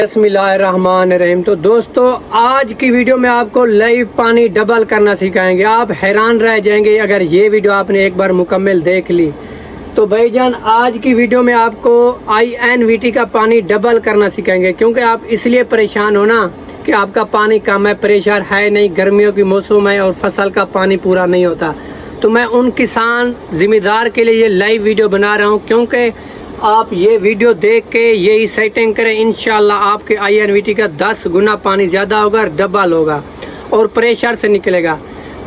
बिस्मिल्लाहिर्रहमानिर्रहीम। तो दोस्तों, आज की वीडियो में आपको लाइव पानी डबल करना सिखाएंगे। आप हैरान रह जाएंगे अगर ये वीडियो आपने एक बार मुकम्मल देख ली। तो भाईजान, आज की वीडियो में आपको INVT का पानी डबल करना सिखाएंगे, क्योंकि आप इसलिए परेशान हो ना कि आपका पानी कम है, प्रेशर है नहीं, गर्मियों की मौसम है और फसल का पानी पूरा नहीं होता। तो मैं उन किसान जिम्मेदार के लिए ये लाइव वीडियो बना रहा हूँ, क्योंकि आप ये वीडियो देख के यही सेटिंग करें, इंशाल्लाह आपके INVT का 10 गुना पानी ज़्यादा होगा, डबल होगा और प्रेशर से निकलेगा।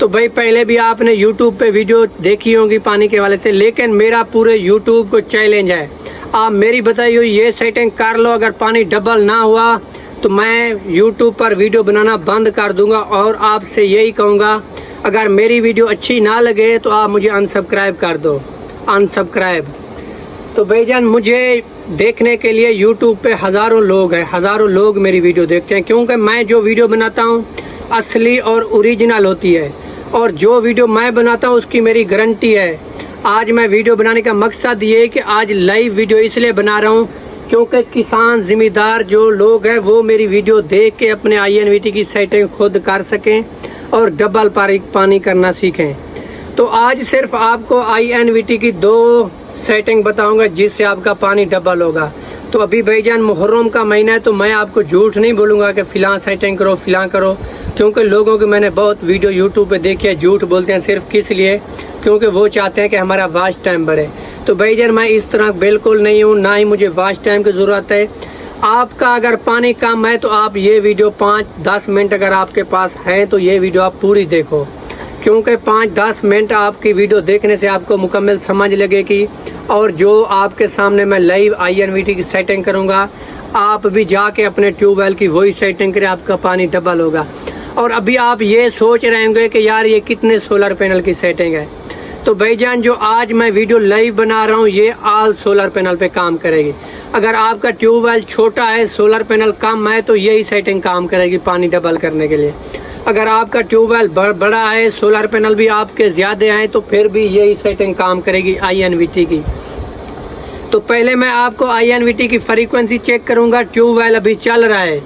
तो भाई, पहले भी आपने YouTube पे वीडियो देखी होगी पानी के वाले से, लेकिन मेरा पूरे YouTube को चैलेंज है, आप मेरी बताई हुई ये सेटिंग कर लो। अगर पानी डबल ना हुआ तो मैं YouTube पर वीडियो बनाना बंद कर दूंगा और आपसे यही कहूँगा, अगर मेरी वीडियो अच्छी ना लगे तो आप मुझे अनसब्सक्राइब कर दो, अनसब्सक्राइब। तो भाईजान, मुझे देखने के लिए YouTube पे हज़ारों लोग हैं, हज़ारों लोग मेरी वीडियो देखते हैं, क्योंकि मैं जो वीडियो बनाता हूँ असली और ओरिजिनल होती है, और जो वीडियो मैं बनाता हूँ उसकी मेरी गारंटी है। आज मैं वीडियो बनाने का मकसद ये है कि आज लाइव वीडियो इसलिए बना रहा हूँ क्योंकि किसान ज़िम्मेदार जो लोग हैं वो मेरी वीडियो देख के अपने INVT की सेटिंग खुद कर सकें और डबल पानी करना सीखें। तो आज सिर्फ आपको INVT की 2 सेटिंग बताऊंगा जिससे आपका पानी डबल होगा। तो अभी भाईजान मुहर्रम का महीना है, तो मैं आपको झूठ नहीं बोलूँगा कि फ़िलाँ सेटिंग करो, फ़िलाँ करो, क्योंकि लोगों के मैंने बहुत वीडियो YouTube पे देखी है, झूठ बोलते हैं सिर्फ किस लिए, क्योंकि वो चाहते हैं कि हमारा वॉच टाइम बढ़े। तो भाईजान, मैं इस तरह बिल्कुल नहीं हूँ, ना ही मुझे वॉच टाइम की ज़रूरत है। आपका अगर पानी कम है तो आप ये वीडियो 5-10 मिनट अगर आपके पास है तो ये वीडियो आप पूरी देखो, क्योंकि 5-10 मिनट आपकी वीडियो देखने से आपको मुकम्मल समझ लगेगी। और जो आपके सामने मैं लाइव INVT की सेटिंग करूंगा, आप भी जाके अपने ट्यूबवेल की वही सेटिंग करें, आपका पानी डबल होगा। और अभी आप ये सोच रहे होंगे कि यार ये कितने सोलर पैनल की सेटिंग है। तो भाईजान, जो आज मैं वीडियो लाइव बना रहा हूँ ये ऑल सोलर पैनल पे काम करेगी। अगर आपका ट्यूबवेल छोटा है, सोलर पैनल कम है, तो यही सेटिंग काम करेगी पानी डबल करने के लिए। अगर आपका ट्यूबवेल बड़ा है, सोलर पैनल भी आपके ज़्यादा हैं, तो फिर भी यही सेटिंग काम करेगी INVT की। तो पहले मैं आपको INVT की फ्रीक्वेंसी चेक करूंगा। ट्यूबवेल अभी चल रहा है,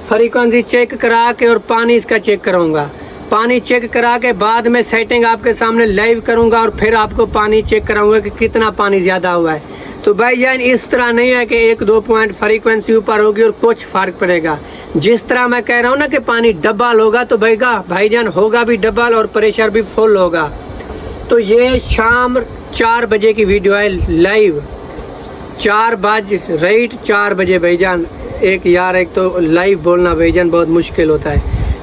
फ्रीक्वेंसी चेक करा के और पानी इसका चेक कराऊंगा। पानी चेक करा के बाद में सेटिंग आपके सामने लाइव करूंगा और फिर आपको पानी चेक कराऊंगा कि कितना पानी ज़्यादा हुआ है। तो भाईजान, इस तरह नहीं है कि 1-2 पॉइंट फ्रीक्वेंसी ऊपर होगी और कुछ फ़र्क पड़ेगा। जिस तरह मैं कह रहा हूँ ना कि पानी डबल होगा, तो भाईजान होगा भी डबल और प्रेशर भी फुल होगा। तो ये शाम 4 बजे की वीडियो है लाइव, 4 बजे भाईजान। एक तो लाइव बोलना भाईजान बहुत मुश्किल होता है।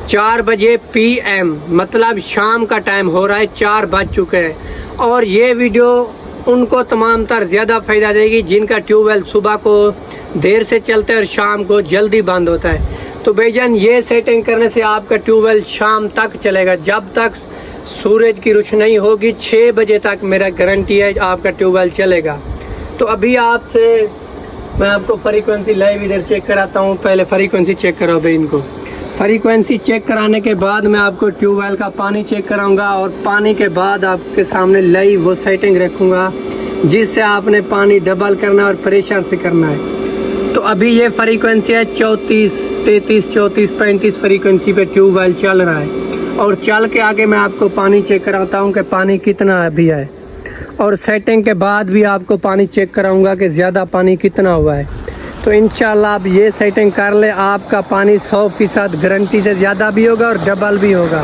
4 बजे PM, मतलब शाम का टाइम हो रहा है, 4 बज चुके हैं। और ये वीडियो उनको तमाम तर ज़्यादा फ़ायदा देगी जिनका ट्यूबवेल सुबह को देर से चलता है और शाम को जल्दी बंद होता है। तो भाईजान, ये सेटिंग करने से आपका ट्यूबवेल शाम तक चलेगा, जब तक सूरज की रोशनी होगी। 6 बजे तक मेरा गारंटी है आपका ट्यूबवेल चलेगा। तो अभी मैं आपको फ्रीक्वेंसी लाइव इधर चेक कराता हूँ। पहले फ्रीक्वेंसी चेक करो भाई इनको। फ्रीक्वेंसी चेक कराने के बाद मैं आपको ट्यूबवेल का पानी चेक कराऊंगा और पानी के बाद आपके सामने लाइव वो सेटिंग रखूँगा जिससे आपने पानी डबल करना और प्रेशर से करना है। तो अभी ये फ्रीक्वेंसी है 34, 33, 34, 35 फ्रीक्वेंसी पे ट्यूबवेल चल रहा है। और चल के आगे मैं आपको पानी चेक कराता हूँ कि पानी कितना अभी है, और सेटिंग के बाद भी आपको पानी चेक कराऊंगा कि ज़्यादा पानी कितना हुआ है। तो इंशाल्लाह आप ये सेटिंग कर ले, आपका पानी 100% गारंटी से ज़्यादा भी होगा और डबल भी होगा।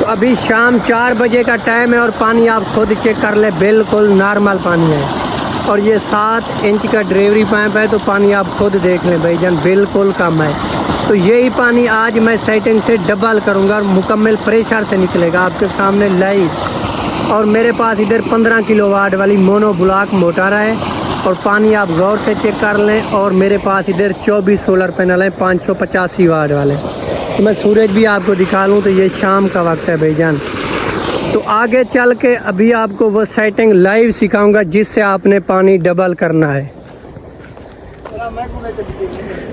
तो अभी शाम 4 बजे का टाइम है और पानी आप खुद चेक कर ले, बिल्कुल नॉर्मल पानी है। और ये 7 इंच का डिलीवरी पाइप है, तो पानी आप खुद देख लें भाईजान, बिल्कुल कम है। तो यही पानी आज मैं सेटिंग से डबल करूँगा और मुकम्मल प्रेशर से निकलेगा आपके सामने लाइव। और मेरे पास इधर 15 किलोवाट वाली मोनो ब्लॉक मोटर है, और पानी आप गौर से चेक कर लें। और मेरे पास इधर 24 सोलर पैनल हैं 585 वाट वाले। तो मैं सूरज भी आपको दिखा लूँ, तो ये शाम का वक्त है भाईजान। तो आगे चल के अभी आपको वो सेटिंग लाइव सिखाऊंगा जिससे आपने पानी डबल करना है।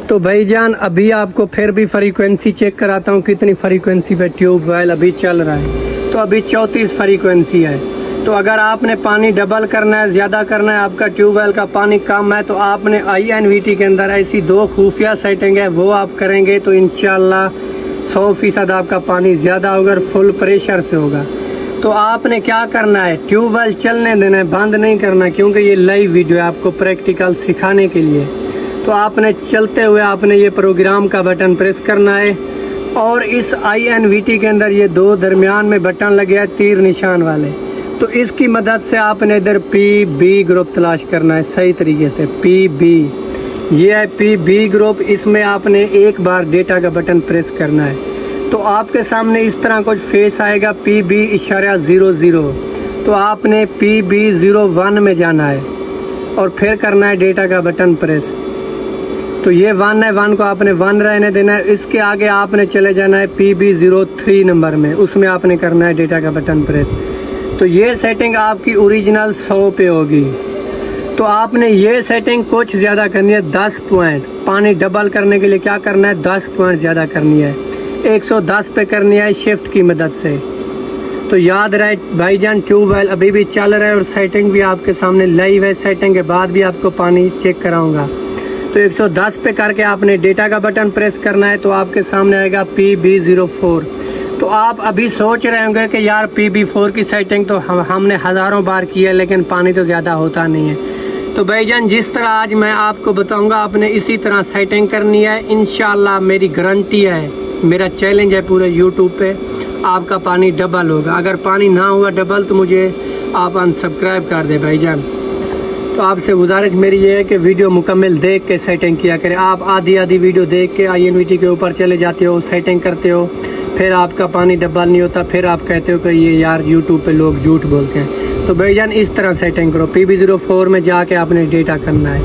तो भाईजान, अभी आपको फिर भी फ्रीक्वेंसी चेक कराता हूँ कितनी फ्रीक्वेंसी पे ट्यूबवेल अभी चल रहा है। तो अभी 34 फ्रीक्वेंसी है। تو اگر آپ نے پانی ڈبل کرنا ہے، زیادہ کرنا ہے، آپ کا ٹیوب ویل کا پانی کم ہے، تو آپ نے INVT کے اندر ایسی 2 خفیہ سیٹنگ ہے، وہ آپ کریں گے تو انشاءاللہ 100% آپ کا پانی زیادہ ہوگا اور فل پریشر سے ہوگا۔ تو آپ نے کیا کرنا ہے، ٹیوب ویل چلنے دینا ہے، بند نہیں کرنا، کیونکہ یہ لائیو ویڈیو ہے آپ کو پریکٹیکل سکھانے کے لیے۔ تو آپ نے چلتے ہوئے آپ نے یہ پروگرام کا بٹن پریس کرنا ہے، اور اس INVT کے اندر یہ 2 درمیان میں بٹن لگے ہیں تیر نشان والے، تو اس کی مدد سے آپ نے ادھر PB گروپ تلاش کرنا ہے صحیح طریقے سے۔ PB یہ ہے PB گروپ، اس میں آپ نے ایک بار ڈیٹا کا بٹن پریس کرنا ہے، تو آپ کے سامنے اس طرح کچھ فیس آئے گا PB.00، تو آپ نے PB01 میں جانا ہے اور پھر کرنا ہے ڈیٹا کا بٹن پریس۔ تو یہ 1 ہے، 1 کو آپ نے 1 رہنے دینا ہے۔ اس کے آگے آپ نے چلے جانا ہے PB03 نمبر میں، اس میں آپ نے کرنا ہے ڈیٹا کا بٹن پریس۔ تو یہ سیٹنگ آپ کی اوریجنل 100 پہ ہوگی۔ تو آپ نے یہ سیٹنگ کچھ زیادہ کرنی ہے، 10 پوائنٹ۔ پانی ڈبل کرنے کے لیے کیا کرنا ہے، 10 پوائنٹ زیادہ کرنی ہے، 110 پہ کرنی ہے شفٹ کی مدد سے۔ تو یاد رہے بھائی جان، ٹیوب ویل ابھی بھی چل رہا ہے اور سیٹنگ بھی آپ کے سامنے لائیو ہے، سیٹنگ کے بعد بھی آپ کو پانی چیک کراؤں گا۔ تو 110 پہ کر کے آپ نے ڈیٹا کا بٹن پریس کرنا ہے، تو آپ کے سامنے آئے گا PB04۔ تو آپ ابھی سوچ رہے ہوں گے کہ یار PB4 کی سیٹنگ تو ہم نے ہزاروں بار کی ہے، لیکن پانی تو زیادہ ہوتا نہیں ہے۔ تو بھائی جان جس طرح آج میں آپ کو بتاؤں گا، آپ نے اسی طرح سیٹنگ کرنی ہے، انشاءاللہ میری گارنٹی ہے، میرا چیلنج ہے پورے YouTube پہ، آپ کا پانی ڈبل ہوگا۔ اگر پانی نہ ہوا ڈبل تو مجھے آپ انسبسکرائب کر دیں بھائی جان۔ تو آپ سے گزارش میری یہ ہے کہ ویڈیو مکمل دیکھ کے سیٹنگ کیا کریں۔ آپ آدھی ویڈیو دیکھ کے INVT کے اوپر چلے جاتے ہو، سیٹنگ کرتے ہو، پھر آپ کا پانی ڈبل نہیں ہوتا، پھر آپ کہتے ہو کہ یہ یار YouTube پہ لوگ جھوٹ بولتے ہیں۔ تو بھائی جان اس طرح سیٹنگ کرو، PB04 میں جا کے آپ نے ڈیٹا کرنا ہے۔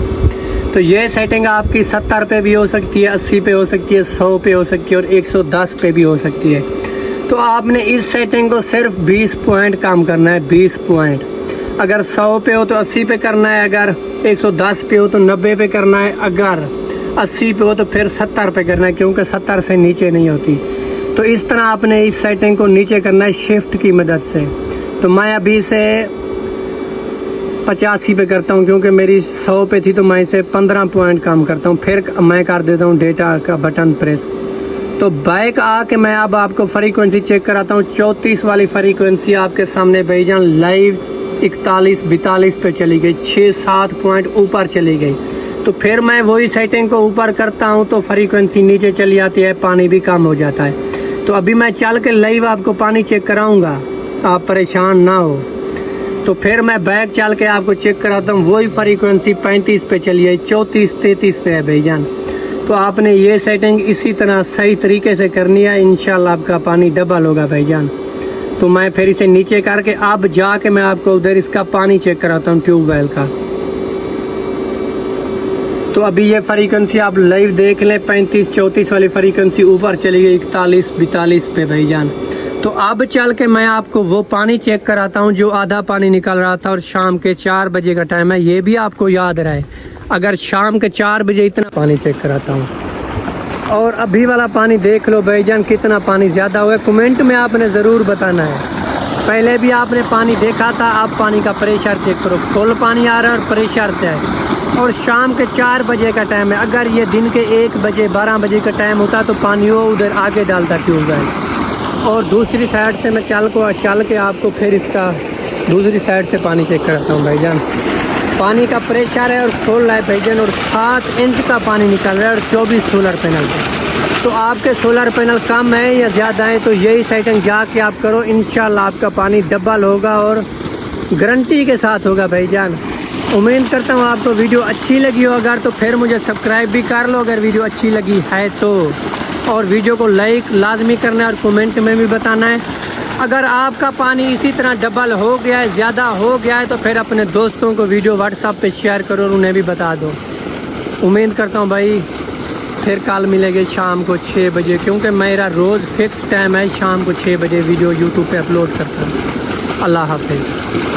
تو یہ سیٹنگ آپ کی 70 پہ بھی ہو سکتی ہے، 80 پہ ہو سکتی ہے، 100 پہ ہو سکتی ہے اور 110 پہ بھی ہو سکتی ہے۔ تو آپ نے اس سیٹنگ کو صرف 20 پوائنٹ کام کرنا ہے، 20 پوائنٹ۔ اگر 100 پہ ہو تو 80 پہ کرنا ہے، اگر 110 پہ ہو تو 90 پہ کرنا ہے، اگر 80 پہ ہو تو پھر 70 پہ کرنا ہے، کیونکہ 70 سے نیچے نہیں ہوتی۔ تو اس طرح آپ نے اس سیٹنگ کو نیچے کرنا ہے شفٹ کی مدد سے۔ تو میں ابھی سے 85 پہ کرتا ہوں، کیونکہ میری 100 پہ تھی، تو میں اسے 15 پوائنٹ کام کرتا ہوں، پھر میں کر دیتا ہوں ڈیٹا کا بٹن پریس۔ تو بیک آ کے میں اب آپ کو فریکوینسی چیک کراتا ہوں۔ 34 والی فریکوینسی آپ کے سامنے بھائی جان لائیو 41 42 پہ چلی گئی، 6-7 پوائنٹ اوپر چلی گئی۔ تو پھر میں وہی سیٹنگ کو اوپر کرتا ہوں تو فریکوینسی نیچے چلی آتی ہے، پانی بھی کم ہو جاتا ہے۔ تو ابھی میں چل کے لائیو آپ کو پانی چیک کراؤں گا، آپ پریشان نہ ہو۔ تو پھر میں بیک چل کے آپ کو چیک کراتا ہوں، وہی فریکوینسی 35 پہ چلی ہے، 34-33 پہ ہے بھائی جان۔ تو آپ نے یہ سیٹنگ اسی طرح صحیح طریقے سے کرنی ہے، انشاءاللہ آپ کا پانی ڈبل ہوگا بھائی جان۔ تو میں پھر اسے نیچے کر کے اب جا کے میں آپ کو ادھر اس کا پانی چیک کراتا ہوں ٹیوب ویل کا۔ تو ابھی یہ فریکوینسی آپ لائیو دیکھ لیں، 35-34 والی فریکوینسی اوپر چلی گئی 41-42 پہ بھائی جان۔ تو اب چل کے میں آپ کو وہ پانی چیک کراتا ہوں جو آدھا پانی نکل رہا تھا، اور شام کے 4 بجے کا ٹائم ہے، یہ بھی آپ کو یاد رہے۔ اگر شام کے 4 بجے اتنا پانی چیک کراتا ہوں، اور ابھی والا پانی دیکھ لو بھائی جان کتنا پانی زیادہ ہوا ہے، کمنٹ میں آپ نے ضرور بتانا ہے۔ پہلے بھی آپ نے پانی دیکھا تھا، آپ پانی کا پریشر چیک کرو، فل پانی آ رہا ہے اور پریشر سے ہے، اور شام کے 4 بجے کا ٹائم ہے۔ اگر یہ دن کے 1 بجے 12 بجے کا ٹائم ہوتا تو پانی وہ ادھر آگے ڈالتا ٹیوب ویل، اور دوسری سائڈ سے میں چل کے آپ کو پھر اس کا دوسری سائڈ سے پانی چیک کرتا ہوں بھائی جان۔ پانی کا پریشر ہے اور فل ہے بھائی جان، اور 7 انچ کا پانی نکل رہا ہے اور 24 سولر پینل پہ۔ تو آپ کے سولر پینل کم ہیں یا زیادہ ہیں تو یہی سیٹنگ جا کے آپ کرو، انشاءاللہ آپ کا پانی ڈبل ہوگا اور گارنٹی کے ساتھ ہوگا بھائی جان۔ امید کرتا ہوں آپ کو ویڈیو اچھی لگی ہو، اگر تو پھر مجھے سبسکرائب بھی کر لو اگر ویڈیو اچھی لگی ہے تو، اور ویڈیو کو لائک لازمی کرنا ہے اور کمنٹ میں بھی بتانا ہے۔ اگر آپ کا پانی اسی طرح ڈبل ہو گیا ہے، زیادہ ہو گیا ہے، تو پھر اپنے دوستوں کو ویڈیو واٹس ایپ پہ شیئر کرو اور انہیں بھی بتا دو۔ امید کرتا ہوں بھائی پھر کل ملے گے شام کو 6 بجے، کیونکہ میرا روز فکس ٹائم ہے، شام کو 6 بجے ویڈیو YouTube پہ اپلوڈ کرتا ہوں۔ اللہ حافظ۔